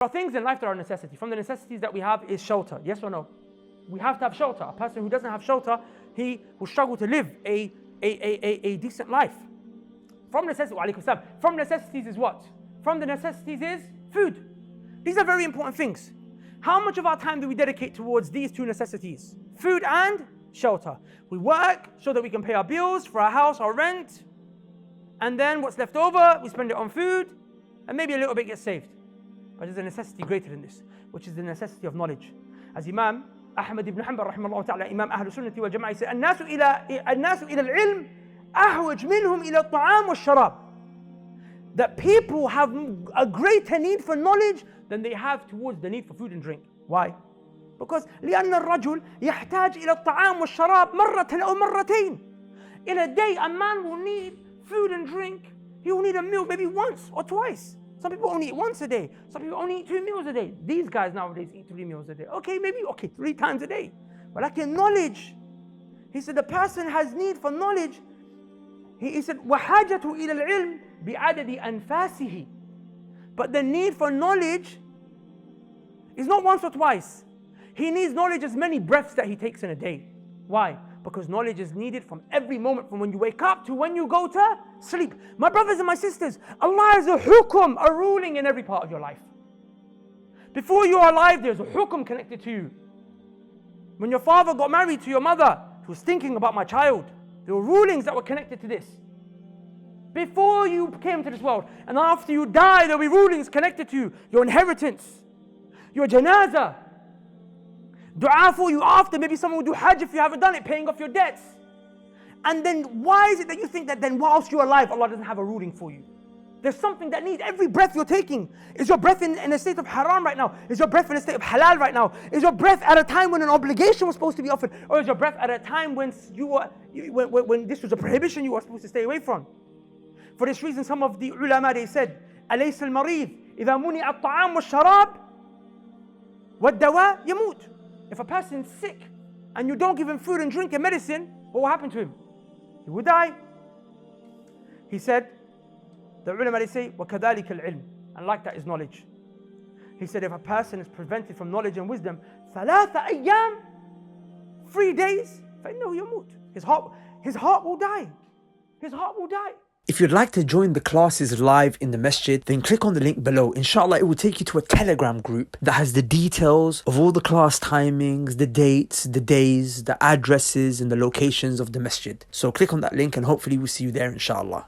There are things in life that are a necessity. From the necessities that we have is shelter. Yes or no? We have to have shelter. A person who doesn't have shelter, he will struggle to live a decent life. From necessities is what? From the necessities is food. These are very important things. How much of our time do we dedicate towards these two necessities? Food and shelter. We work so that we can pay our bills for our house, our rent, and then what's left over, we spend it on food, and maybe a little bit gets saved. But there's a necessity greater than this, which is the necessity of knowledge. As Imam Ahmad ibn Hanbal rahimahullah ta'ala, Imam Ahlul Sunnati wal Jama'ah, said, الناس إلى العلم أحوج منهم إلى الطعام والشراب. That people have a greater need for knowledge than they have towards the need for food and drink. Why? Because لأن الرجل يحتاج إلى الطعام والشراب مرة أو مرتين. In a day, a man will need food and drink. He will need a meal maybe once or twice. Some people only eat once a day. Some people only eat 2 meals a day. These guys nowadays eat 3 meals a day. Okay, 3 times a day. But like in knowledge, he said the person has need for knowledge. He said, وَحَاجَةُ إِلَى الْعِلْمِ بِعَدَدِ أَنفَاسِهِ. But the need for knowledge is not once or twice. He needs knowledge as many breaths that he takes in a day. Why? Because knowledge is needed from every moment, from when you wake up to when you go to sleep. My brothers and my sisters, Allah has a hukum, a ruling in every part of your life. Before you are alive, there's a hukum connected to you. When your father got married to your mother, he was thinking about my child. There were rulings that were connected to this. Before you came to this world, and after you die, there will be rulings connected to you. Your inheritance, your janazah, dua for you after, maybe someone will do hajj if you haven't done it, paying off your debts. And then why is it that you think that then whilst you're alive, Allah doesn't have a ruling for you? There's something that needs every breath you're taking. Is your breath in a state of haram right now? Is your breath in a state of halal right now? Is your breath at a time when an obligation was supposed to be offered? Or is your breath at a time when when this was a prohibition you were supposed to stay away from? For this reason, some of the ulama, they said, أَلَيْسَ الْمَرِيض إِذَا مُنِعَ الطَّعَامُ وَالشَّرَابُ وَالدَّوَاءُ يَمُوتُ. If a person's sick and you don't give him food and drink and medicine, what will happen to him? He will die. He said, the ulama, they say, وَكَذَلِكَ الْعِلْمُ. And like that is knowledge. He said, if a person is prevented from knowledge and wisdom, ثَلَاثَ أَيَّامٍ, 3 days, فَإِنَّهُ يَمُوتُ. His heart will die. His heart will die. If you'd like to join the classes live in the masjid, then click on the link below. Inshallah, it will take you to a Telegram group that has the details of all the class timings, the dates, the days, the addresses, and the locations of the masjid. So click on that link and hopefully we'll see you there, inshallah.